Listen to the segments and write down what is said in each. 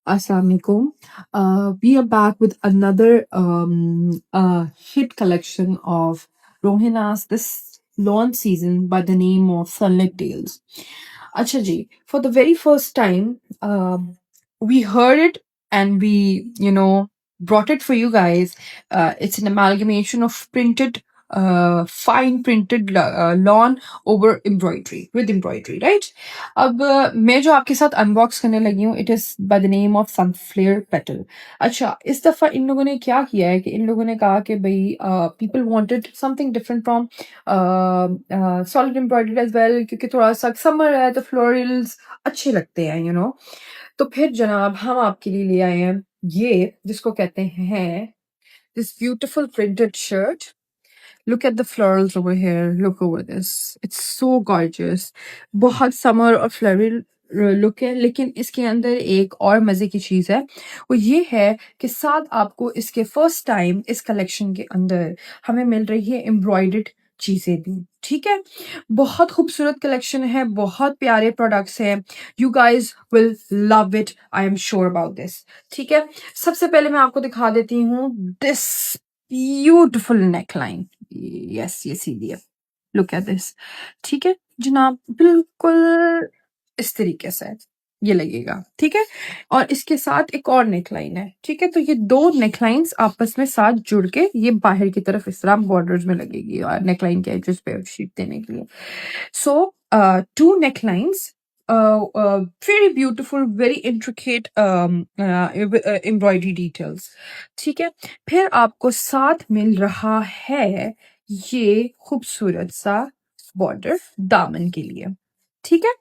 Assalamualaikum. We are back with another hit collection of Rohina's this launch season by the name of Sunlit Tales. Acha ji, for the very first time, we heard it and we, brought it for you guys. It's an amalgamation of printed, fine printed lawn over embroidery, with embroidery, right? अब मैं जो आपके साथ unbox करने लगी हूँ it is by the name of sunflare petal. अच्छा, इस दफा इन लोगों ने क्या किया है कि इन लोगों ने कहा कि भाई people wanted something different from solid embroidery as well, क्योंकि थोड़ा सा समर है तो फ्लोरल्स अच्छे लगते हैं तो फिर जनाब हम आपके लिए ले आए हैं ये जिसको कहते हैं this beautiful printed shirt. Look at the florals over here. Look over this. It's so gorgeous. बहुत समर और फ्लोरल लुक है, लेकिन इसके अंदर एक और मजे की चीज है। वो ये है कि साथ आपको इसके फर्स्ट टाइम इस कलेक्शन के अंदर हमें मिल रही है एम्ब्रॉयडर्ड चीजें भी। ठीक है, बहुत खूबसूरत कलेक्शन है, बहुत प्यारे प्रोडक्ट्स हैं। You guys will love it, I am sure about this. ठीक है, सबसे पहले मैं आपको दिखा देती हूँ दिस ब्यूटिफुल नेकलाइन। यस, ये सीधी है। Look at this. ठीक है जनाब, बिल्कुल इस तरीके से ये लगेगा। ठीक है, और इसके साथ एक और नेकलाइन है। ठीक है, तो ये दो नेकलाइंस आपस में साथ जुड़ के ये बाहर की तरफ इस तरह बॉर्डर्स में लगेगी और नेकलाइन के एजेस पे शेप देने के लिए। So two necklines, very beautiful, very intricate embroidery details। ठीक है, फिर आपको साथ मिल रहा है ये खूबसूरत सा बॉर्डर दामन के लिए। ठीक है,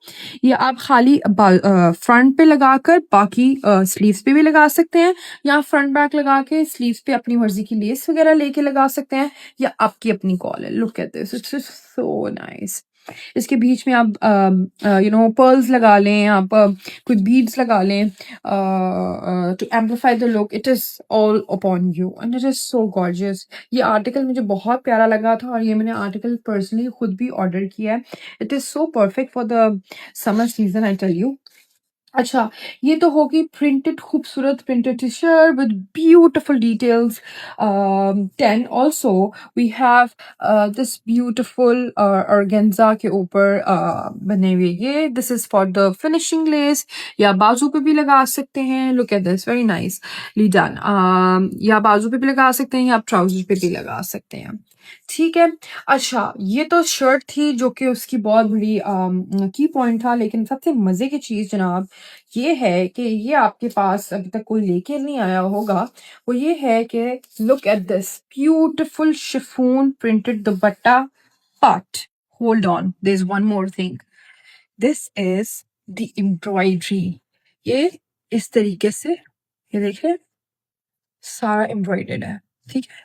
ये आप खाली फ्रंट पे लगाकर बाकी स्लीव्स पे भी लगा सकते हैं, या फ्रंट बैक लगा के स्लीव्स पे अपनी मर्जी की लेस वगैरह लेके लगा सकते हैं, या आपकी अपनी कॉल है। Look at this, it's so nice. इसके बीच में आप पर्ल्स लगा लें, आप कुछ बीड्स लगा लें to amplify the look. It is all upon you and it is so gorgeous. ये आर्टिकल मुझे बहुत प्यारा लगा था और ये मैंने आर्टिकल पर्सनली खुद भी ऑर्डर किया है। It is so perfect for the summer season, I tell you. अच्छा, ये तो होगी प्रिंटेड, खूबसूरत printed t shirt with beautiful details. Then also we have this beautiful organza के ऊपर बने हुए ये, this is for the finishing lace, या बाजू पे भी लगा सकते हैं। Look at this, very nicely done. या बाजू पे भी लगा सकते हैं या आप ट्राउजर पे भी लगा सकते हैं। ठीक है, अच्छा ये तो शर्ट थी जो कि उसकी बहुत बड़ी की पॉइंट था, लेकिन सबसे मजे की चीज जनाब ये है कि ये आपके पास अभी तक कोई लेके नहीं आया होगा। वो ये है कि look at this beautiful chiffon printed dupatta, but hold on, there is one more thing, this is the embroidery. ये इस तरीके से, ये देखिए सारा एम्ब्रॉयडर्ड है। ठीक है,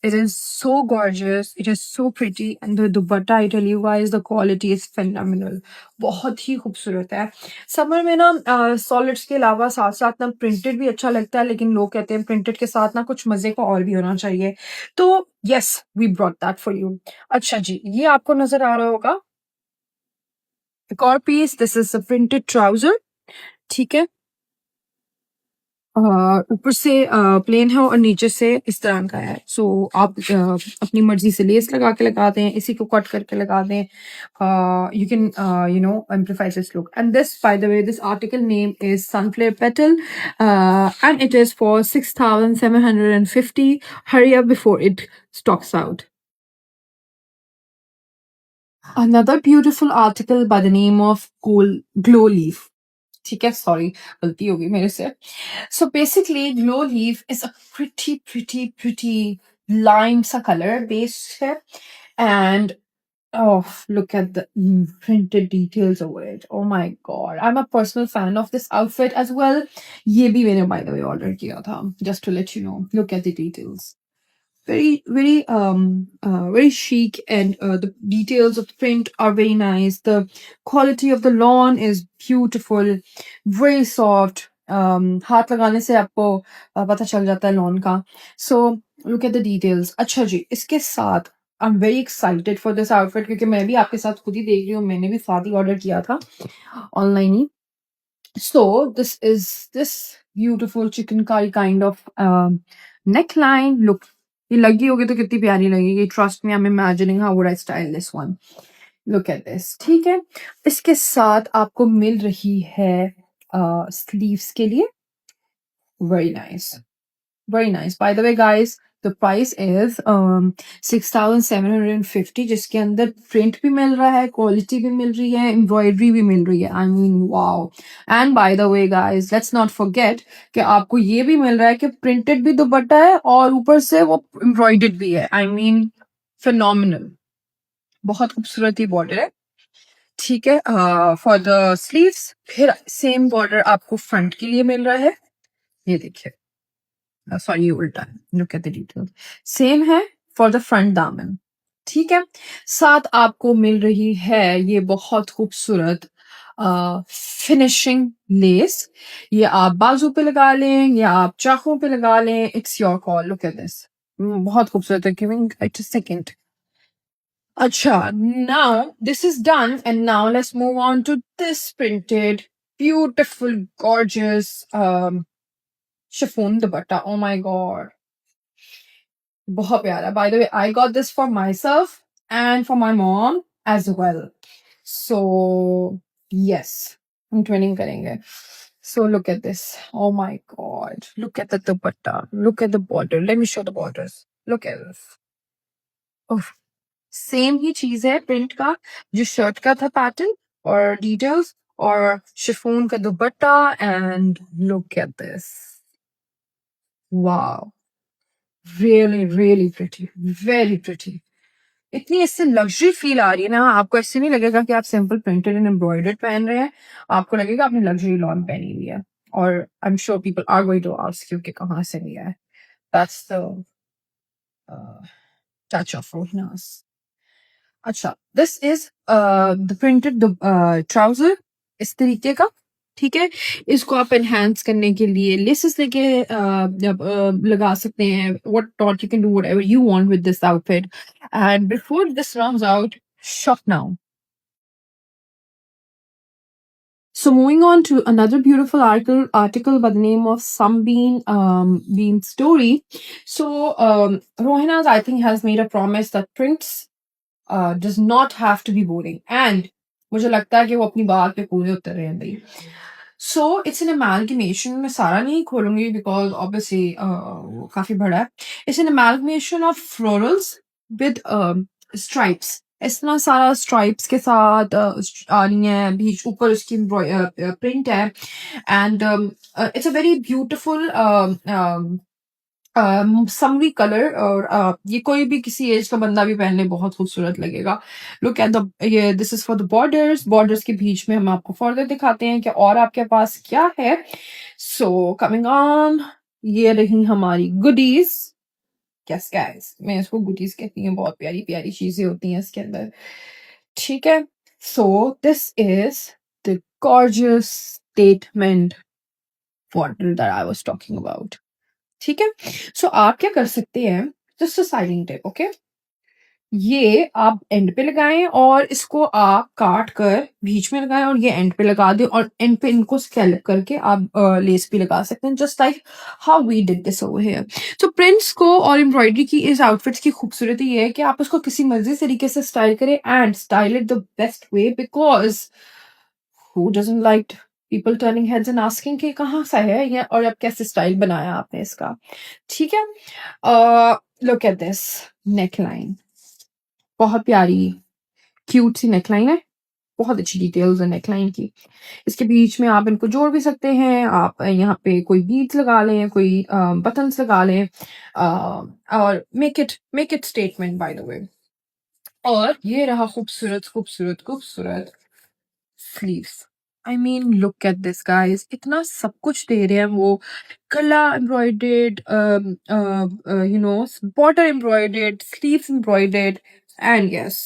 it is so gorgeous. It is so pretty. And the dupatta, I tell you guys, the quality is phenomenal. बहुत ही खूबसूरत है। समर में ना सॉलिड्स के अलावा साथ साथ ना प्रिंटेड भी अच्छा लगता है, लेकिन लोग कहते हैं प्रिंटेड के साथ ना कुछ मजे का और भी होना चाहिए। तो yes, we brought that for you. अच्छा जी, ये आपको नजर आ रहा होगा एक और piece, this is a printed trouser. ठीक है, ऊपर से प्लेन है और नीचे से इस तरह का है। सो आप अपनी मर्जी से लेस लगा के लगा दें, इसी को कट करके लगा दें। You can amplify this look. And this, by the way, this article name is sunflare petal and it is for 6,750। Hurry up before it stocks out. Another beautiful article by the name of Glow Leaf. ठीक है, sorry गलती हो गई मेरे से। So basically glow leaf is a pretty lime सा colour base है, and oh, look at the printed details over it. Oh my god, I'm a personal fan of this outfit as well. ये भी मैंने by the way order किया था, just to let you know. Look at the details. Very chic, and the details of the print are very nice. The quality of the lawn is beautiful, very soft. हाथ लगाने से आपको पता चल जाता है लॉन का। So look at the details. अच्छा जी, इसके साथ I'm very excited for this outfit, क्योंकि मैं भी आपके साथ खुद ही देख रही हूँ, मैंने भी साथ ही ऑर्डर किया था online he. So this is this beautiful chicken kind of neckline. Look, ये लगी होगी तो कितनी प्यारी लगेगी. Trust me, I'm imagining how would I style this one. Look at this. ठीक है. इसके साथ आपको मिल रही है sleeves के लिए. Very nice. Very nice. By the way, guys, the price is 6,750 जिसके अंदर प्रिंट भी मिल रहा है, क्वालिटी भी मिल रही है, एम्ब्रॉयडरी भी मिल रही है. I mean wow. And bye the way guys, let's not forget कि आपको ये भी मिल रहा है कि प्रिंटेड भी दुपट्टा है और ऊपर से वो एम्ब्रॉयडर्ड भी है. I mean phenomenal. बहुत खूबसूरत ही बॉर्डर है. ठीक है. फॉर द स्लीव्स फिर सेम बॉर्डर आपको फ्रंट के लिए मिल रहा है. ये देखिए. सॉरी, उल्टा है. Look at the detail. Same है फॉर द फ्रंट दामन. ठीक है. साथ आपको मिल रही है ये बहुत खूबसूरत फिनिशिंग लेस. ये आप बाजू पे लगा लें या आप चाकों पे लगा लें. It's your call. Look at this. बहुत खूबसूरत है. Giving it a second. अच्छा, now this is done and now let's move on to this printed beautiful gorgeous chiffon dupatta. Oh my god. बहुत प्यारा. By the way, I got this for myself and for my mom as well. So yes, हम twinning करेंगे. So look at this. Oh my god. Look at the dupatta. Look at the border. Let me show the borders. Look at this. Oh, same ही चीज है print का जो shirt का था pattern और डिटेल्स और शिफोन का दुपट्टा. And look at this. Wow. Really really pretty. Very pretty. इतनी इससे लग्जरी फील आ रही है ना. आपको ऐसे नहीं लगेगा कि आप सिंपल प्रिंटेड एंड एम्ब्रॉयडर्ड पहन रहे हैं. आपको लगेगा आपने लग्जरी लॉन पहनी हुई है. और I am sure people are going to ask you कि कहाँ से लिया है. That's the touch of Rohinas. अच्छा, this is the printed trouser. इस तरीके का. ठीक है. इसको आप एनहांस करने के लिए लेसेस लेके लगा सकते हैं. What not you can do whatever you want with this outfit. And before this runs out, shop now. So moving on to another beautiful article by the name of Sunbeam Beam Story. So Rohina's I think has made a promise that prints does not have to be boring. And मुझे लगता है कि वो अपनी बात पे पूरे उतर रहे हैं भाई. So it's an amalgamation. मैं सारा नहीं खोलूंगी because obviously वो काफी बड़ा है. It's an amalgamation of florals with stripes. इतना सारा स्ट्राइप्स के साथ आ रही है. बीच ऊपर उसकी प्रिंट है. And it's a very beautiful summary colour. और ये कोई भी किसी एज का बंदा भी पहनने बहुत खूबसूरत लगेगा. Look at the. ये this is for the borders. Borders के बीच में हम आपको फर्दर दिखाते हैं कि और आपके पास क्या है. सो कमिंग ऑन, ये रही हमारी गुडीज. यस गाइस, मैं इसको गुडीज कहती हूँ. बहुत प्यारी प्यारी चीजें होती हैं इसके अंदर. ठीक है. So this is the gorgeous statement bottle that I was talking about. ठीक है. सो आप क्या कर सकते हैं. Just a siding tip. Okay. ये आप एंड पे लगाएं और इसको आप काट कर बीच में लगाएं और ये एंड पे लगा दें और एंड पे इनको स्कैल्प करके आप लेस भी लगा सकते हैं. Just like how we did this over here. तो प्रिंट्स को और एम्ब्रॉयडरी की इस आउटफिट्स की खूबसूरती ये है कि आप उसको किसी मर्जी तरीके से स्टाइल करें and style it the best way. Because who doesn't like people turning heads and asking कि कहाँ सा है ये और अब कैसे स्टाइल बनाया आपने इसका. ठीक है. Look at this neckline. बहुत प्यारी क्यूट सी नेकलाइन है. बहुत अच्छी डिटेल्स है नेकलाइन की. इसके बीच में आप इनको जोड़ भी सकते हैं. आप यहाँ पे कोई बीड्स लगा लें, कोई बटन्स लगा लें और make it statement by the वे. और ये रहा खूबसूरत खूबसूरत खूबसूरत sleeves. I mean look at this guys. इतना सब कुछ दे रहे हैं वो. गला embroidered, border embroidered, sleeves embroidered, and yes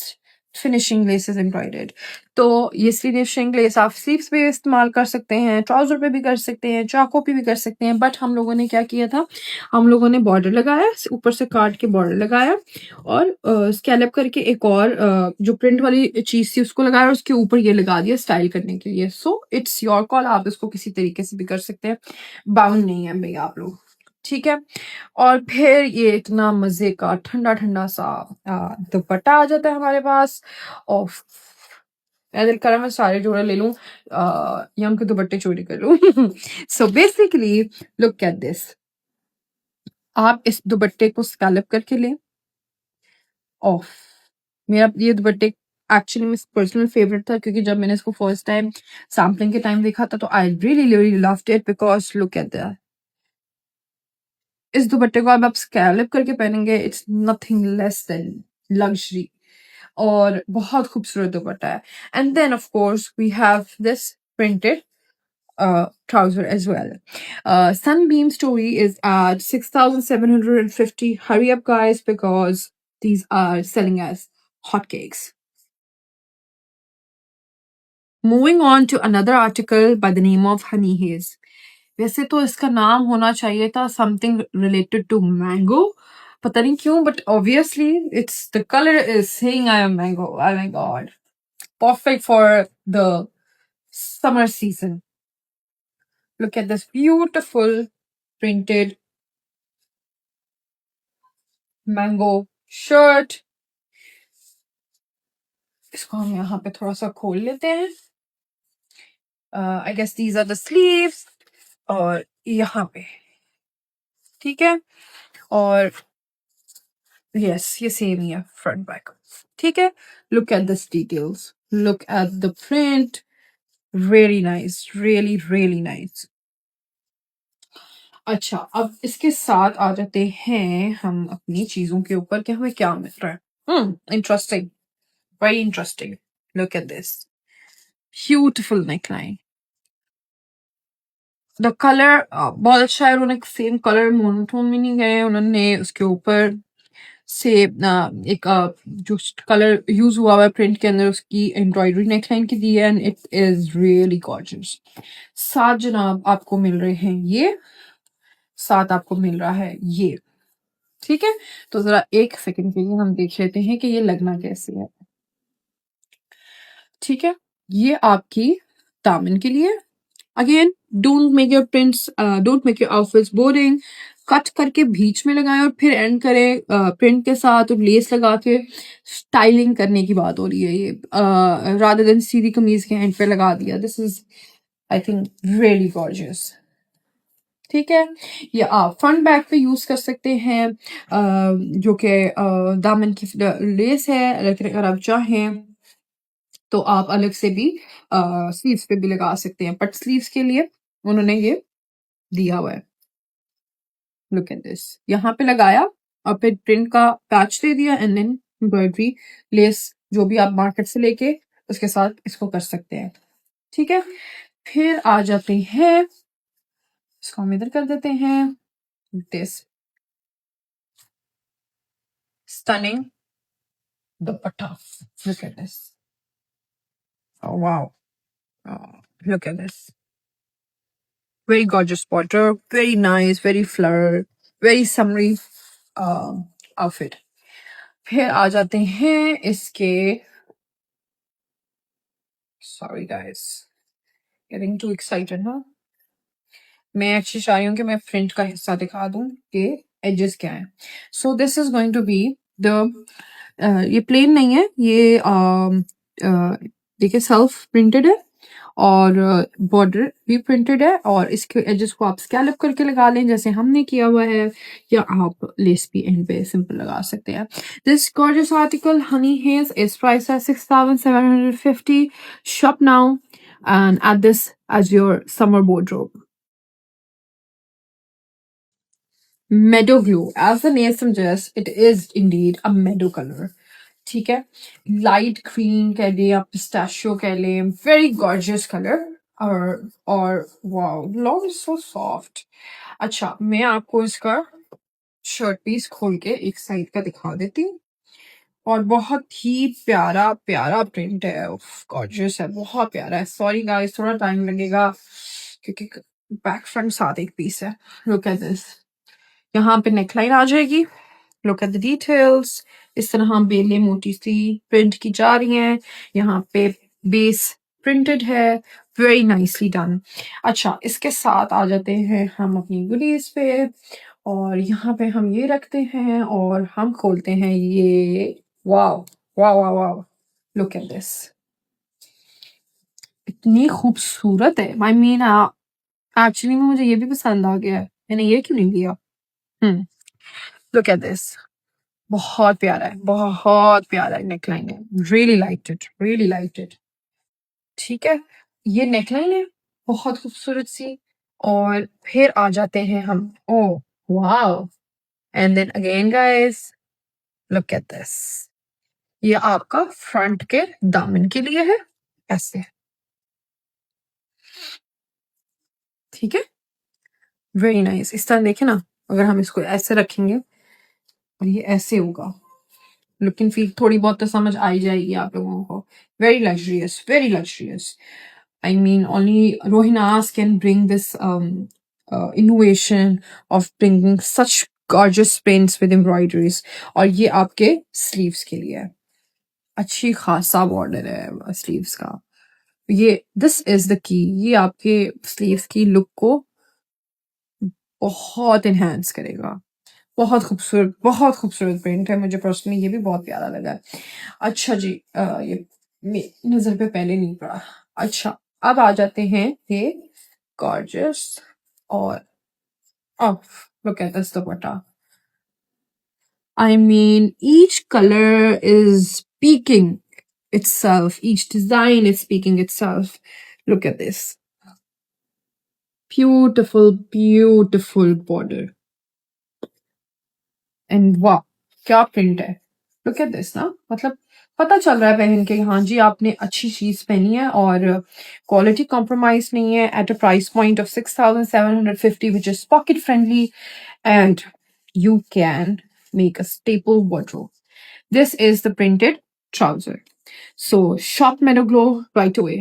finishing laces embroidered. तो ये फिनिशिंग लेस आप स्लीव्स पे इस्तेमाल कर सकते हैं, ट्राउजर पे भी कर सकते हैं, चाको पे भी कर सकते हैं। बट हम लोगों ने क्या किया था, हम लोगों ने बॉर्डर लगाया, ऊपर से काट के बॉर्डर लगाया और स्कैलप करके एक और जो प्रिंट वाली चीज थी उसको लगाया और उसके ऊपर ये लगा दिया स्टाइल करने के लिए। सो इट्स योर कॉल, आप इसको किसी तरीके से भी कर सकते हैं, बाउंड नहीं है भैया आप लोग। ठीक है। और फिर ये इतना मजे का ठंडा ठंडा सा दुपट्टा आ जाता है हमारे पास। और मेरा दिल करा मैं सारे जोड़े ले लूं, या उनके दुपट्टे चोरी कर लूं। So basically look at this, आप इस दुपट्टे को स्कैलप करके लें। ऑफ मेरा ये दुपट्टे एक्चुअली में पर्सनल फेवरेट था, क्योंकि जब मैंने इसको फर्स्ट टाइम सैम्पलिंग के टाइम देखा था तो I really really loved it, because look at that. इस दुपट्टे को अब आप स्कैलप करके पहनेंगे, it's nothing less than luxury, और बहुत खूबसूरत दुपट्टा है। And then of course we have this printed trouser as well. Sunbeam Story is at 6,750. Hurry up, guys, because these are selling as hotcakes. Moving on to another article by the name of Honey Haze. वैसे तो इसका नाम होना चाहिए था something related to mango. पता नहीं क्यों, but obviously it's the color is saying I am mango. Oh my god. Perfect for the summer season. Look at this beautiful printed mango shirt. इसको हम यहाँ पे थोड़ा सा खोल लेते हैं। I guess these are the sleeves, और यहाँ पे ठीक है, और yes ये सेम ही है फ्रंट बैक। ठीक है। Look at this details, look at the print, really nice, really really nice. अच्छा, अब इसके साथ आ जाते हैं हम अपनी चीजों के ऊपर कि हमें क्या मिल रहा है। Interesting, very interesting. Look at this beautiful neckline. The colour बहुत अच्छा है, उन्होंने सेम कलर मोनोटोन में नहीं गए, उन्होंने उसके ऊपर से एक जो कलर यूज हुआ हुआ है प्रिंट के अंदर उसकी एम्ब्रॉयडरी नेकलाइन की दी है, and it is really gorgeous. साथ जनाब आपको मिल रहे हैं ये, साथ आपको मिल रहा है ये। ठीक है, तो जरा एक सेकंड के लिए हम देख लेते हैं कि ये लगना कैसे है। ठीक है, ये आपकी दामन के लिए। Again don't make your outfits boring. Cut करके बीच में लगाएं और फिर एंड करें प्रिंट के साथ और लेस लगा के। स्टाइलिंग करने की बात हो रही है ये, रादर देन सीधी कमीज के एंड पे लगा दिया। This is I think really gorgeous. ठीक है, ये आप फ्रंट बैक पे यूज कर सकते हैं, जो कि दामन की लेस है, लेकिन अगर आप चाहें तो आप अलग से भी स्लीव्स पे भी लगा सकते हैं, बट स्लीव्स के लिए उन्होंने ये दिया हुआ है। लुक एट दिस, यहाँ पे लगाया और फिर प्रिंट का पैच दे दिया, एंड देन एम्ब्रॉयडरी लेस जो भी आप मार्केट से लेके उसके साथ इसको कर सकते हैं। ठीक है, फिर आ जाते हैं, इसको हम इधर कर देते हैं। This stunning dupatta, look at this, wow, look at this, very gorgeous border, very nice, very flower, very summery outfit. फिर आ जाते हैं इसके, sorry guys, getting too excited ना। मैं एक्चुअली चाह रही हूँ कि मैं फ्रंट का हिस्सा दिखा दूं कि एजेस क्या है। So this is going to be the, ये प्लेन नहीं है, ये देखिए सेल्फ प्रिंटेड है और बॉर्डर भी प्रिंटेड है, और इसके एजेस को आप स्कैलप करके लगा लें जैसे हमने किया हुआ है, या आप लेस भी एंड पे सिंपल लगा सकते हैं। This gorgeous article honey haze is priced at 6,750. Shop now and add this as your summer wardrobe. Meadow blue, as the name suggests, it is indeed a meadow color. ठीक है, light green कह लें या pistachio कह लें, very gorgeous colour. और wow, long is so soft. अच्छा, मैं आपको इसका शर्ट पीस खोल के एक साइड का दिखा देती हूँ। और बहुत ही प्यारा प्यारा प्रिंट है, गॉर्जियस है, बहुत प्यारा है। सॉरी गाइस, थोड़ा टाइम लगेगा क्योंकि बैक फ्रंट साथ एक पीस है। लुक एट दिस, यहाँ पे नेकलाइन आ जाएगी। लुक एट द डिटेल्स, इस तरह बेले मोटी सी प्रिंट की जा रही हैं। यहाँ पे बेस प्रिंटेड है, वेरी नाइसली डन। अच्छा, इसके साथ आ जाते हैं हम अपनी गुडीज पे, और यहाँ पे हम ये रखते हैं और हम खोलते हैं ये। Wow wow wow wow, look at this, इतनी खूबसूरत है। आई मीन एक्चुअली में मुझे ये भी पसंद आ गया है, मैंने ये क्यों नहीं लिया। लुक एट दिस, बहुत प्यारा है, बहुत प्यारा नेकलाइन है। Really like it, really like it. ठीक है, ये नेकलाइन है बहुत खूबसूरत सी। और फिर आ जाते हैं हम, oh wow, and then again guys, look at this, ये आपका फ्रंट के दामन के लिए है, ऐसे। ठीक है, वेरी नाइस। इस तरह देखे ना, अगर हम इसको ऐसे रखेंगे और ये ऐसे होगा, लुक एंड फील थोड़ी बहुत तो समझ आ ही जाएगी आप लोगों को। Very luxurious, very luxurious. I mean, only Rohinas can bring this innovation of bringing such gorgeous prints with embroideries. और ये आपके sleeves के लिए है, अच्छी खासा border है sleeves का। ये this is the key, ये आपके sleeves की look को बहुत enhance करेगा। बहुत खूबसूरत प्रिंट है, मुझे पर्सनली ये भी बहुत प्यारा लगा है। अच्छा जी, ये नजर पे पहले नहीं पड़ा। अच्छा, अब आ जाते हैं ये गॉर्जियस, और look at this dupatta. I mean, each color is speaking itself, each design is speaking itself. Look at this. Beautiful, beautiful border. And वाह, क्या प्रिंट है। लुक एट दिस ना, मतलब पता चल रहा है पहन के, हाँ जी आपने अच्छी चीज पहनी है, और क्वालिटी कॉम्प्रोमाइज नहीं है, at a price point of 6,750, which is pocket friendly, and you can make a staple wardrobe. This is the printed trouser. So shop Meadow Glow right away.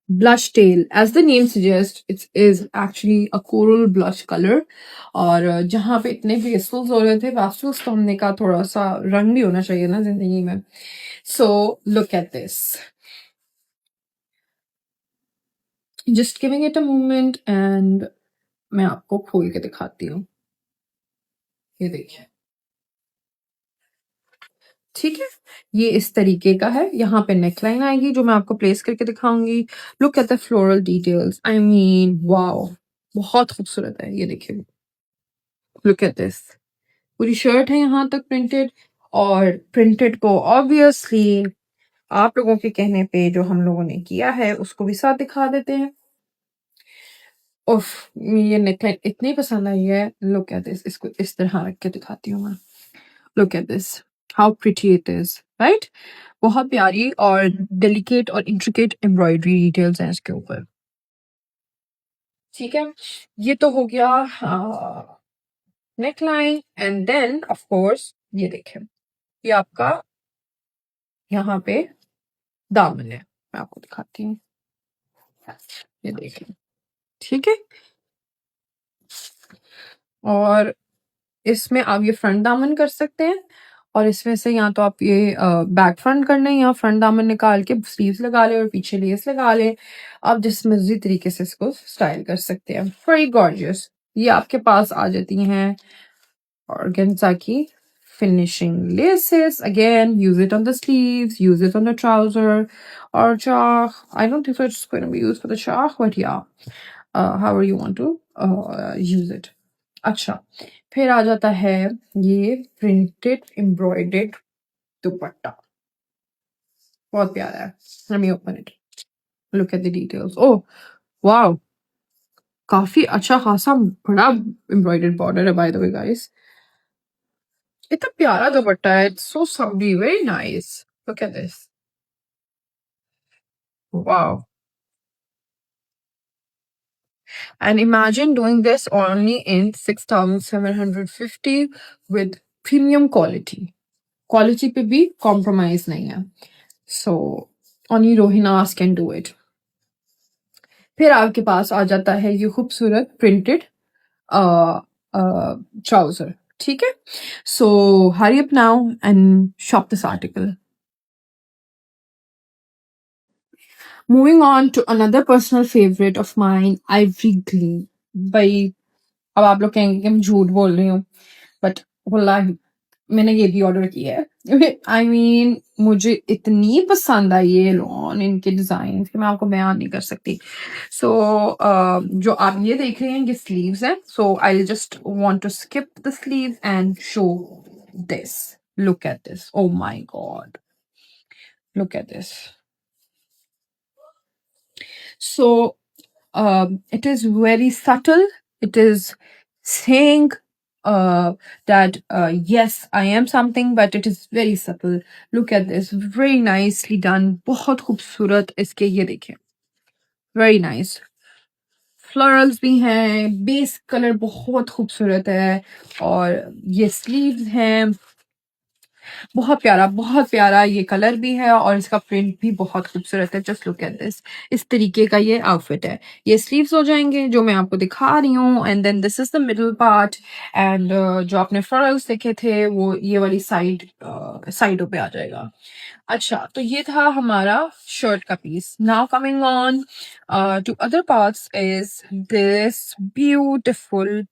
Blush tail, as the name suggests, it is actually a coral blush color. और जहाँ पे इतने pastels हो रहे थे, pastels तो हमने कहा थोड़ा सा रंग भी होना चाहिए ना जिंदगी में। So look at this, just giving it a moment, and मैं आपको खोल के दिखाती हूँ। ये देखिए, ठीक है, ये इस तरीके का है। यहाँ पे नेकलाइन आएगी जो मैं आपको प्लेस करके दिखाऊंगी। Look at the floral details, I mean wow, बहुत खूबसूरत है। ये देखिए, लुक एट दिस, पूरी शर्ट है यहाँ तक प्रिंटेड, और प्रिंटेड को ऑब्वियसली आप लोगों के कहने पे जो हम लोगों ने किया है उसको भी साथ दिखा देते हैं। उफ, ये नेकलाइन इतनी पसंद आई है। लुक एट दिस, इसको इस तरह रख के दिखाती हूँ मैं। Look at this, how pretty it is, right. बहुत प्यारी और डेलिकेट और इंट्रिकेट एम्ब्रॉयडरी डिटेल्स हैं इसके ऊपर। ठीक है, ये तो हो गया neckline, and then of course ये देखें, ये आपका यहाँ पे दामन है, मैं आपको दिखाती हूँ। ये देखिए, ठीक है, और इसमें आप ये फ्रंट दामन कर सकते हैं, और इसमें से या तो आप ये बैक फ्रंट करना है, या फ्रंट दामन निकाल के स्लीव्स लगा ले और पीछे लेस लगा ले। आप जिस मर्जी तरीके से इसको स्टाइल कर सकते हैं। Very gorgeous. ये आपके पास आ जाती हैं ऑर्गेन्जा की finishing laces. Again, use it on the sleeves, use it on the trouser or chak. I don't think it's going to be used for the chak, but yeah, however you want to use it. अच्छा, फिर आ जाता है ये printed embroidered दुपट्टा, बहुत प्यारा है। Let me open it. Look at the details. Oh, wow, काफी अच्छा खासा बड़ा एम्ब्रॉयडेड बॉर्डर है, बाय द वे गाइस। इतना प्यारा दुपट्टा है, इट्स सो सब्बी, very nice. Look at this, wow. And imagine doing this only in 6,750 with premium quality पे भी कॉम्प्रोमाइज नहीं है. So only Rohinas can do it. फिर आपके पास आ जाता है ये खूबसूरत प्रिंटेड ट्राउजर. ठीक है. So hurry up now and shop this article. Moving on to another personal favorite of mine, Ivory Gleam. भाई अब आप लोग कहेंगे कि मैं झूठ बोल रही हूँ, बट वल्लाही मैंने ये भी ऑर्डर किया है. आई मीन मुझे इतनी पसंद आई ये लॉन, इनके डिजाइन कि मैं आपको बयान नहीं कर सकती. सो जो आप ये देख रहे हैं ये स्लीव्स है. So I just want to skip the sleeves and show this. Look at this. Oh my god, look at this. So it is very subtle. It is saying that yes, I am something, but it is very subtle. Look at this, very nicely done. बहुत खूबसूरत इसके ये देखें, very nice. Florals भी हैं, base colour बहुत खूबसूरत है, और ये स्लीव्स हैं, बहुत प्यारा ये कलर भी है, और इसका प्रिंट भी बहुत खूबसूरत है. Just look at this. इस तरीके का ये आउटफिट है. ये स्लीव्स हो जाएंगे जो मैं आपको दिखा रही हूँ, and then this is the middle part, and जो आपने फ्लोरल्स देखे थे वो ये वाली साइडों पे आ जाएगा. अच्छा, तो ये था हमारा शर्ट का piece. Now coming on to other parts is this beautiful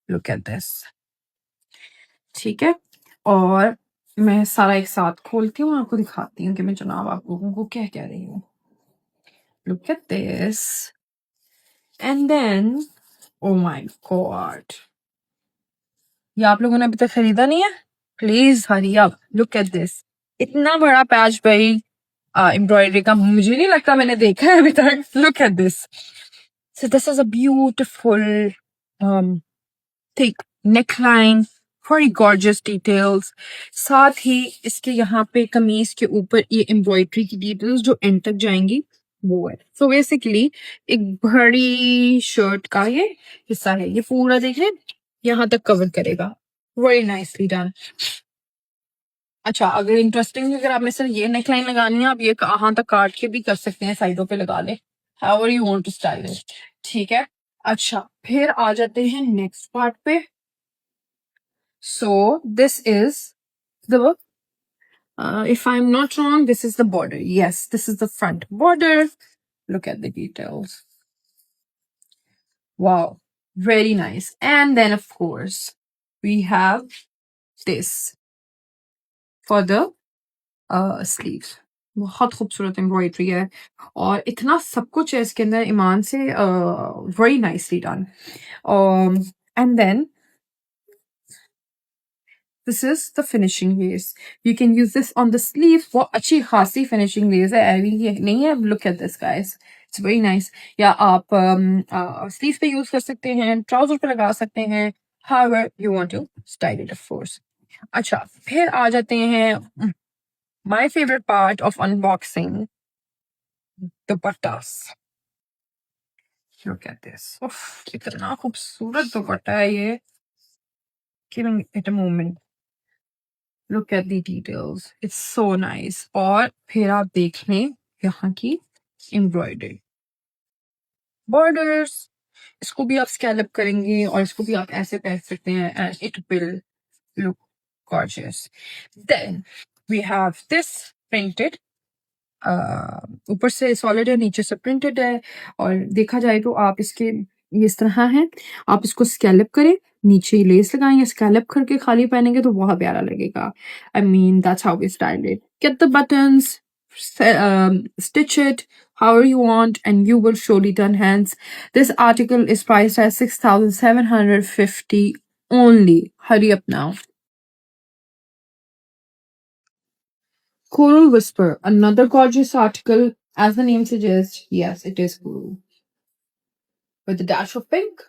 look at this. ठीक है. और मैं सारा एक साथ खोलती हूँ, आपको दिखाती हूँ कि मैं जनाब आप लोगों को क्या कह रही हूँ. Look at this and then oh my god, ये आप लोगों ने अभी तक खरीदा नहीं है, please hurry up. Look at this. इतना बड़ा पैच भाई एम्ब्रॉयडरी का मुझे नहीं लगता मैंने देखा है अभी तक. Look at this. So this is a beautiful thick neckline, very gorgeous details. साथ ही इसके यहाँ पे कमीज के ऊपर ये एम्ब्रॉयडरी की डिटेल्स जो एंड तक जाएंगी वो है. सो बेसिकली एक बड़ी शर्ट का ये हिस्सा है. ये पूरा देखें यहाँ तक कवर करेगा. Very nicely done. अच्छा, अगर इंटरेस्टिंग अगर आप में से ये नेकलाइन लगानी है, आप ये कहाँ तक काट के भी कर सकते हैं, साइडों पे लगा ले, however you want to style it. ठीक है. अच्छा, फिर आ जाते हैं नेक्स्ट पार्ट पे. So this is the, if I'm not wrong, this is the border. Yes, this is the front border. Look at the details. Wow, very nice. And then of course we have this for the sleeves. बहुत खूबसूरत embroidery है, और इतना सब कुछ है इसके अंदर ईमान से. Very nicely done. And then this is the finishing lace. You can use this on the sleeve. बहुत अच्छी खासी finishing lace है, ऐवी नहीं है. Look at this guys, it's very nice. या आप sleeve पे use कर सकते हैं, trouser पे लगा सकते हैं, however you want to style it of course. अच्छा, फिर आ जाते हैं my favorite part of unboxing, दुपट्टास. Look at this. उफ, इतना खूबसूरत दुपट्टा है ये. Giving it a moment. Look at the details. It's so nice. और फिर आप देख लें यहाँ की एम्ब्रॉयडरी बॉर्डर्स. इसको भी आप स्कैलप करेंगे और इसको भी आप ऐसे पहन सकते हैं, and it will look gorgeous. Then we have this printed. ऊपर से सॉलिड है, नीचे से प्रिंटेड है, और देखा जाए तो आप इसके ये इस तरह है. आप इसको स्कैलप करें, नीचे लेस लगाएं, या स्कैलप करके खाली पहनेंगे तो बहुत प्यारा लगेगा. I mean that's how we style it. Get the buttons, stitch it however you want, and you will surely turn hands. This article is priced at 6,750 only. Hurry up now. Coral Whisper, another gorgeous article. As the name suggests, yes, it is coral. With a dash of pink.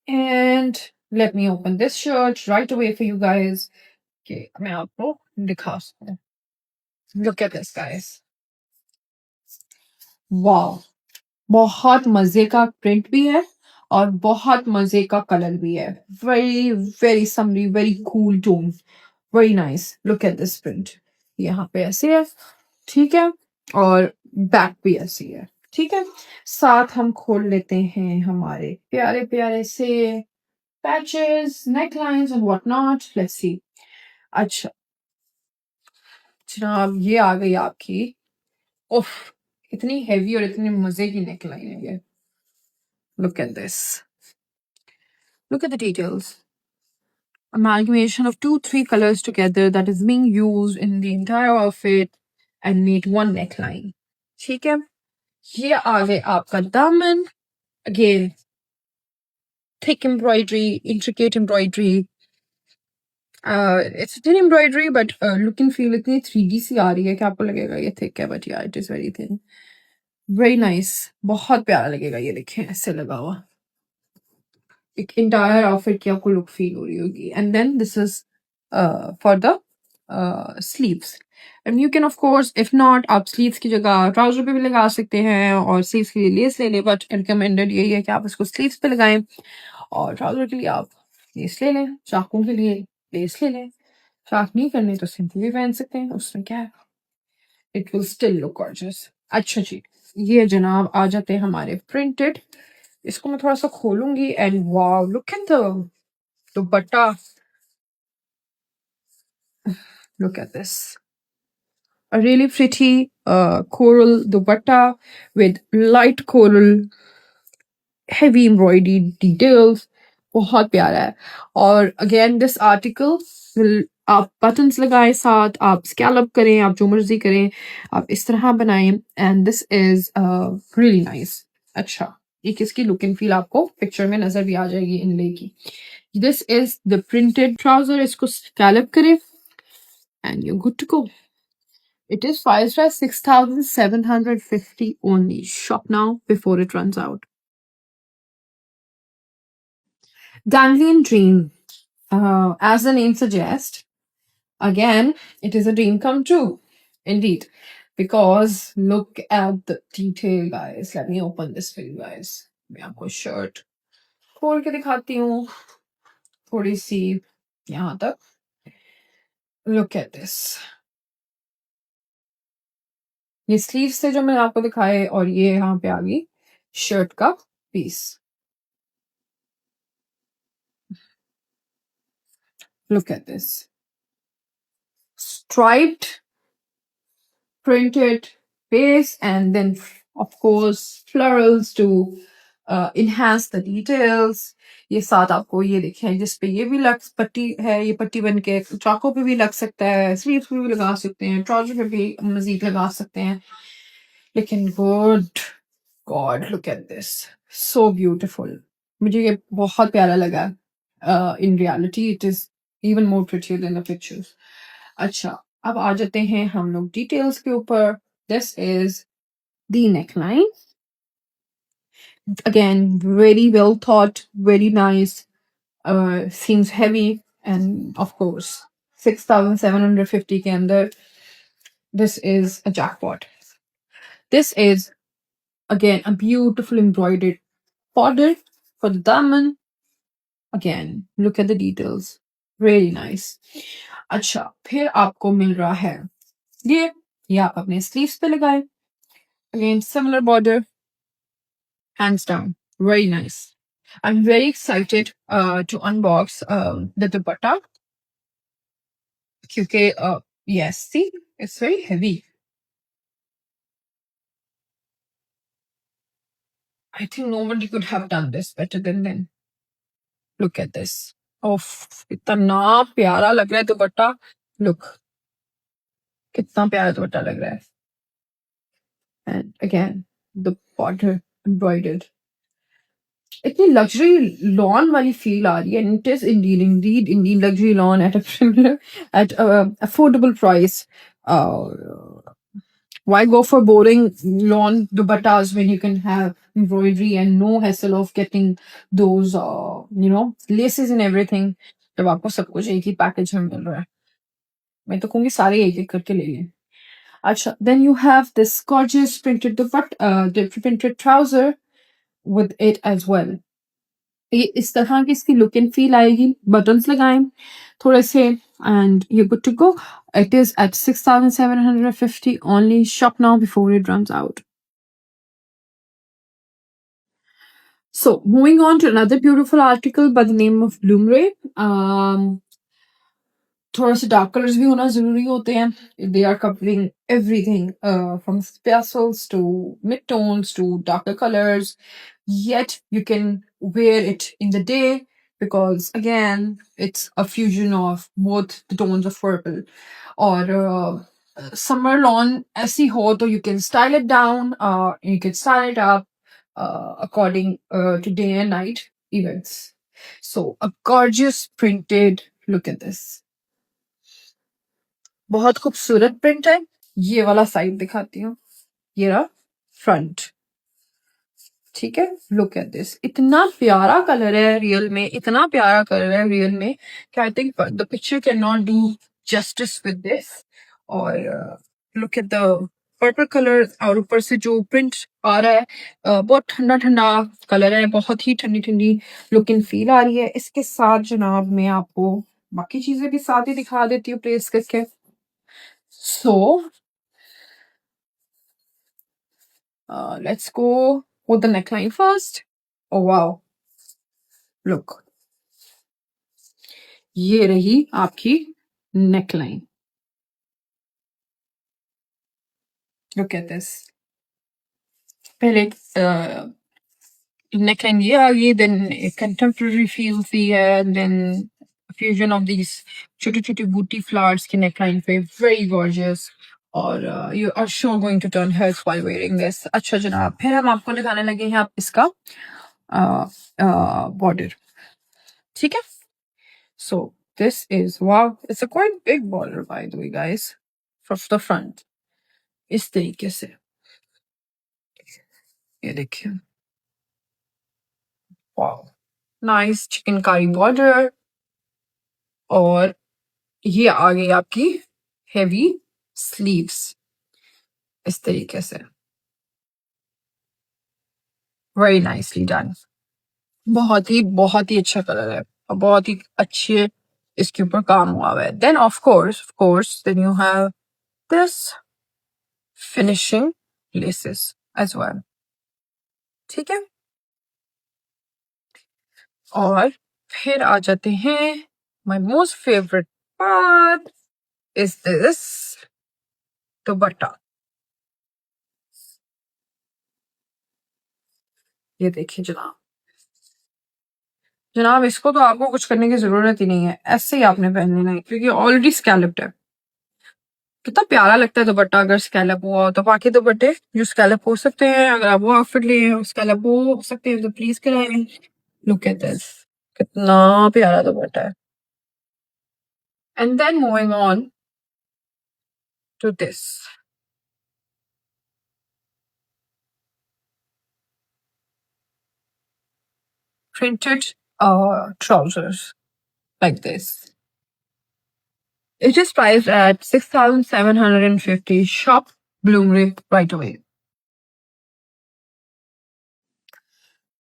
And let me open this shirt right away for you guys. Okay, मैं आपको दिखा सकती हूँ. Look at this, guys. Wow. बहुत मजे का print भी है, और बहुत मजे का कलर भी है, very very summary, very cool tone, very nice. Look at this print, यहाँ पे ऐसे है, ठीक है, और बैक भी ऐसी है, ठीक है। साथ हम खोल लेते हैं हमारे प्यारे प्यारे से patches, necklines and what not, let's see. अच्छा जनाब, ये आ गई आपकी, उफ, इतनी हेवी और इतनी मजे की नेकलाइन है ये। Look at this, look at the details. Amalgamation of two, three colors together that is being used in the entire outfit and made one neckline. ठीक है, ये आ गए आपका दामन, again thick embroidery, intricate embroidery. It's thin embroidery but look and feel इतनी 3D सी आ रही है कि आपको लगेगा ये thick है, but yeah, it is very thin. Very nice, बहुत प्यारा लगेगा ये, देखें ऐसे लगा हुआ, एक entire outfit की आपको look feel हो रही होगी. And then this is for the sleeves. And you can of course, if not, आप sleeves की जगह trouser पे भी लगा सकते हैं, और sleeves के लिए लेस ले लें, but recommended यही है कि आप इसको sleeves पे लगाएं, और trouser के लिए आप लेस ले लें, चाकों के लिए लेस ले लें, चाक नहीं करने तो सिंपल भी पहन सकते हैं, उसमें क्या है, it will still look gorgeous. अच्छा जी, ये जनाब आ जाते हैं हमारे प्रिंटेड, इसको मैं थोड़ा सा खोलूंगी, and wow, look at the dupatta, look at this, a really pretty coral dupatta with light coral heavy embroidery details, बहुत प्यारा है। और अगेन दिस आर्टिकल विल, आप बटन्स लगाएं साथ, आप स्कैलप करें, आप जो मर्जी करें, आप इस तरह बनाएं, and this is really nice. अच्छा, एक इसकी लुक एंड फील आपको पिक्चर में नजर भी आ जाएगी इनले की। This is the printed trouser, इसको स्कैलप करें and you're good to go. It is priced at 6,750 only. Shop now before it runs out. Dangling Dream. As the name suggests, again, it is a dream come true. Indeed. Because look at the detail, guys. Let me open this for you guys. मैं आपको shirt खोल के दिखाती हूँ थोड़ी सी यहाँ तक. Look at this. ये स्लीव से जो मैंने आपको दिखाए, और ये यहाँ पे आ गई शर्ट का piece. Look at this. Striped printed base, and then of course florals to enhance the details. ये साथ आपको ये देखें जिसपे ये भी लग पट्टी है, ये पट्टी बन के चाकों पे भी लग सकता है, स्लीव्स पे भी लगा सकते हैं, ट्राउजर पे भी मजीद लगा सकते हैं. लेकिन good God, look at this, so beautiful. मुझे ये बहुत प्यारा लगा. In reality it is even more prettier then the pictures. अच्छा, अब आ जाते हैं हम लोग डिटेल्स के ऊपर. This is the neckline. Again, very well thought, very nice. Seems heavy, and of course, 6,750 के अंदर, this is a jackpot. This is again a beautiful embroidered border for the daman. Again, look at the details, really nice. अच्छा, फिर आपको मिल रहा है ये आप अपने स्लीव्स पे लगाए. Again, similar border, hands down, very nice. I'm very excited to unbox the dupatta, क्योंकि yes, see, it's very heavy. I think nobody could have done this better than them. Look at this. Oh, इतना प्यारा लग रहा है दुपट्टा. Look, कितना प्यारा दुपट्टा लग रहा है. And again, the border embroidered. इतनी लग्जरी लॉन वाली फील आ रही है. And it is indeed luxury lawn at a similar, at a affordable price. Why go for boring lawn dupattas when you can have embroidery and no hassle of getting those laces and everything, जब आपको सब कुछ एक ही package में मिल रहा है. मैं तो कहूंगी सारे एक एक करके ले लें. अच्छा, then you have this gorgeous printed printed trouser with it as well. ये इस तरह की इसकी लुक एंड फील आएगी। बटन्स लगाएं थोड़े से and you good to go. It is at 6,750 only. Shop now before it runs out. So moving on to another beautiful article by the name of Bloomray. थोड़ा सा dark colours भी होना जरूरी होते हैं। They are covering everything from pastels to mid tones to darker colours, yet you can wear it in the day because again it's a fusion of both the tones of purple. Or summer lawn ऐसी हो तो you can style it down, you can style it up according to day and night events. So a gorgeous printed, look at this, बहुत खूबसूरत print है। ये वाला side दिखाती हूँ, ये रहा फ्रंट, ठीक है। लुक एट दिस, इतना प्यारा कलर है रियल में, इतना प्यारा कलर है रियल में कि I think the picture can not do justice with this. और look at the purple colour, और ऊपर से जो प्रिंट आ रहा है बहुत ठंडा ठंडा कलर है, बहुत ही ठंडी ठंडी लुक एंड फील आ रही है। इसके साथ जनाब मैं आपको बाकी चीजें भी साथ ही दिखा देती हूँ प्लेस करके। सो let's go with the neckline first. Oh wow, look, ये रही आपकी neckline. Look at this. पहले neckline ये आ गई, then contemporary feel दी है, then fusion of these छोटे छोटे booty flowers की neckline पे, very gorgeous. और you are sure going to turn heads while wearing this. अच्छा जनाब, फिर हम आपको दिखाने लगे हैं आप इसका border, ठीक है। So this is, wow, it's a quite big border by the way guys, from the front इस तरीके से, ये देखिए, wow, nice चिकनकारी border। और ये आ गई आपकी heavy sleeves इस तरीके से, very nicely done। बहुत ही अच्छा कलर है और बहुत ही अच्छे इसके ऊपर काम हुआ हुआ है। Then of course then you have this finishing laces as well, ठीक है। और फिर आ जाते हैं, my most favorite part is this दुपट्टा। ये देखिए जनाब, जनाब इसको तो आपको कुछ करने की जरूरत ही नहीं है, ऐसे ही आपने पहन लेना है क्योंकि ऑलरेडी स्कैलप्ड है। कितना प्यारा लगता है दुपट्टा अगर स्कैलप हुआ हो। तो बाकी दुपट्टे जो स्कैलप हो सकते हैं, अगर आप वो आउटफिट लिए स्कैलप हो सकते हैं तो प्लीज कराएं। लुक एट दिस, कितना प्यारा दुपट्टा है। And then moving on to this, printed trousers like this. It is priced at 6,750. Shop Bloomray right away.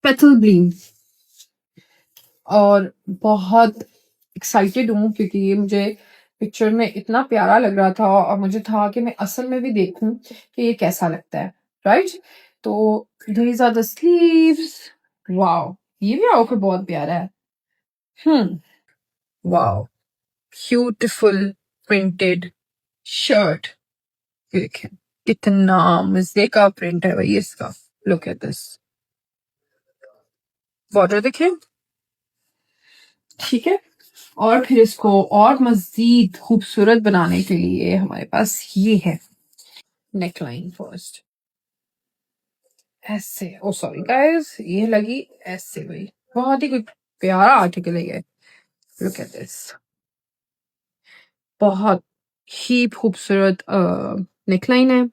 Petal Bloom, और बहुत एक्साइटेड हूँ क्योंकि ये मुझे पिक्चर में इतना प्यारा लग रहा था और मुझे था कि मैं असल में भी देखूं कि ये कैसा लगता है, राइट। तो these are the sleeves. Wow, ये भी आउटफिट बहुत प्यारा है। वाओ, ब्यूटीफुल प्रिंटेड शर्ट, देखिए कितना मजे का प्रिंट है भाई इसका। लुक एट दिस, बॉर्डर देखिए, ठीक है। और फिर इसको और मजीद खूबसूरत बनाने के लिए हमारे पास ये है नेकलाइन फर्स्ट, ऐसे। ओ सॉरी गाइस, ये लगी ऐसे भाई, बहुत ही प्यारा आर्टिकल है ये। लुक एट दिस, बहुत ही खूबसूरत नेकलाइन है,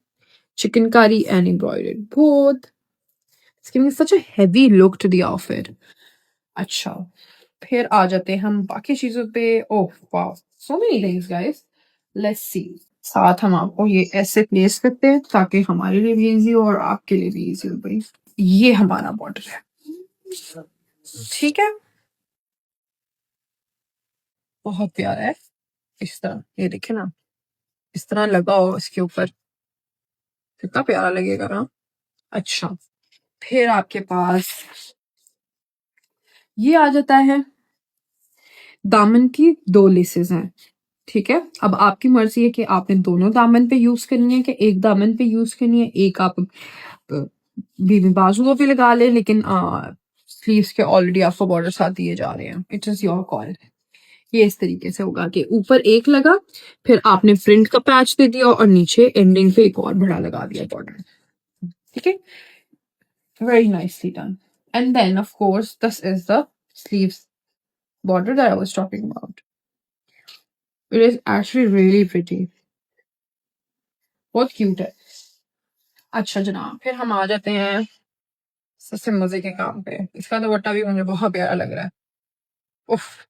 chikankari and embroidered both, it's giving such a heavy look to the outfit. अच्छा, फिर आ जाते हैं हम बाकी चीजों पे। Oh wow, so many things guys, let's see. साथ हम आपको ये ऐसे प्लेस करते हैं ताकि हमारे लिए भी इजी हो और आपके लिए भी इजी हो भाई। ये हमारा बॉर्डर है, ठीक है, बहुत प्यारा है। इस तरह ये देखे ना, इस तरह लगाओ इसके ऊपर, कितना प्यारा लगेगा ना। अच्छा, फिर आपके पास ये आ जाता है, दामन की 2 लेसेस हैं। ठीक है, अब आपकी मर्जी है कि आपने दोनों दामन पे यूज करनी है कि एक दामन पे यूज करनी है। एक आप बीवी बाजुओं पे लगा ले, लेकिन स्लीव्स के ऑलरेडी आपको बॉर्डर साथ दिए जा रहे हैं। It is your call. ये इस तरीके से होगा कि ऊपर एक लगा, फिर आपने प्रिंट का पैच दे दिया और नीचे एंडिंग पे एक और बड़ा लगा दिया बॉर्डर। ठीक है, very nicely done. And then of course this is the sleeves border that I was talking about. It is actually really pretty, बहुत क्यूट है। अच्छा जनाब, फिर हम आ जाते हैं सबसे मजे के काम पे। इसका दुपट्टा भी मुझे बहुत प्यारा लग रहा है। उफ,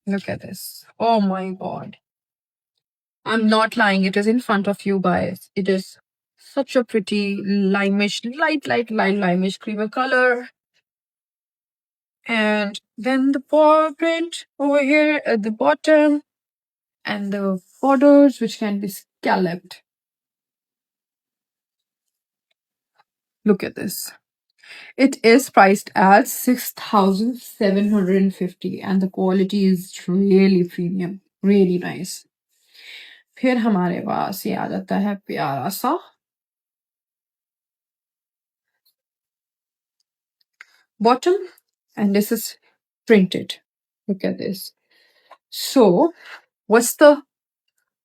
look at this. Oh my god, I'm not lying, it is in front of you guys. It is such a pretty limeish, light limeish creamer color. And then the paw print over here at the bottom, and the borders which can be scalloped. Look at this. It is priced at 6,750 and the quality is really premium, really nice. फिर हमारे पास ये आ जाता है प्यारा सा bottom, and this is printed. Look at this. So what's the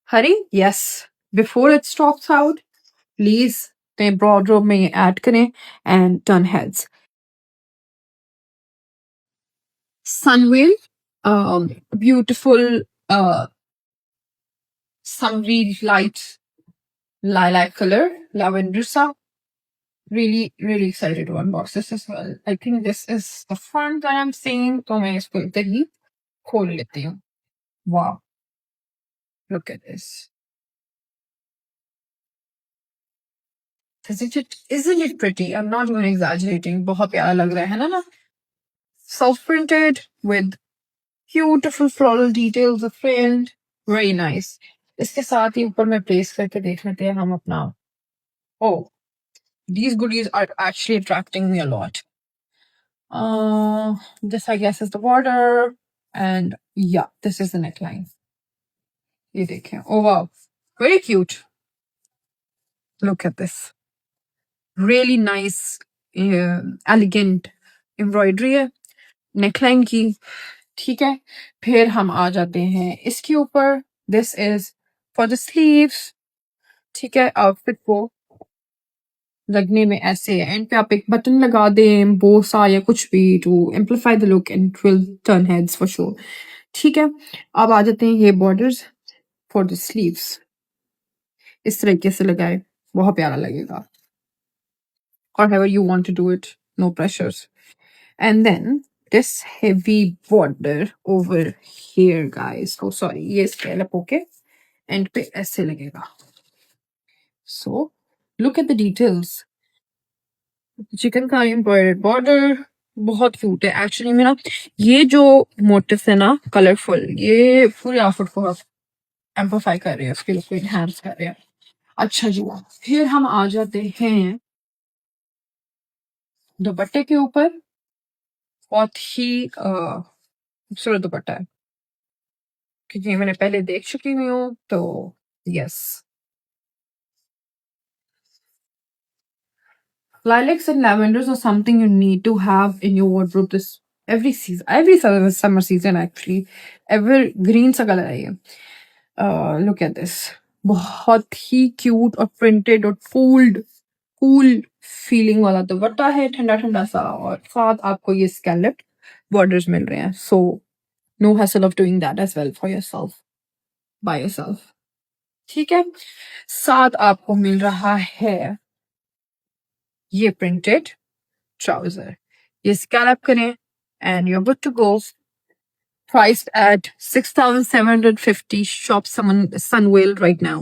hurry? Yes, before it stocks out, please अपने wardrobe में add करें and turn heads. Sunwheel, beautiful summery light lilac color, lavender sa. Really excited to unbox this as well. I think this is the front that I'm seeing, तो मैं इसको इधर ही खोल लेती हूँ। Wow, look at this. Isn't it pretty? I'm not even exaggerating. बहुत प्यारा लग रहा है ना? Self printed with beautiful floral details of print. Very nice. इसके साथ ही ऊपर में प्लेस करके देख लेते हैं हम अपना। Oh, these goodies are actually attracting me a lot. This I guess is the border, and yeah, this is the neckline. ये देखें, oh wow, very cute. Look at this, really nice, elegant embroidery है neckline की। ठीक है, फिर हम आ जाते हैं इसके ऊपर। This is for the sleeves. ठीक है, आउटफिट को लगने में ऐसे एंड पे आप एक बटन लगा दें, बोसा या कुछ भी, to amplify the look and it will turn heads for sure. ठीक है, अब आ जाते हैं ये बॉर्डर्स फॉर द स्लीव्स। इस तरीके से लगाए, बहुत प्यारा लगेगा। However you want to do it, no pressures. And then this heavy border over here guys, oh sorry, ये scallop होके एंड पे ऐसे लगेगा। So look at the details. Chicken का एम्ब्रॉयडर्ड बॉर्डर बहुत क्यूट है एक्चुअली में ना। ये जो मोटिव है ना कलरफुल, ये पूरे आउटफिट को एम्पलीफाई कर रहे हैं, उसके लुक को एनहांस कर रहे हैं। अच्छा जी, फिर हम आ जाते हैं दुपट्टे के ऊपर। बहुत ही खूबसूरत दुपट्टा है, क्योंकि मैंने पहले देख चुकी हुई हूँ, तो yes. Lilacs and lavenders are something you need to have in your wardrobe this every season, every summer season actually. Evergreen सा कलर है ये। Look at this, बहुत ही क्यूट और प्रिंटेड और कूल फीलिंग वाला दुपट्टा है, ठंडा ठंडा सा, और साथ आपको ये स्कैलप्ड बॉर्डर्स मिल रहे हैं। So no hassle of doing that as well for yourself, by yourself. ठीक है, साथ आपको मिल रहा है ये प्रिंटेड ट्राउजर। ये स्कैलप करें and you are good to go. Priced at 6,750. Shop Sunwheel right now.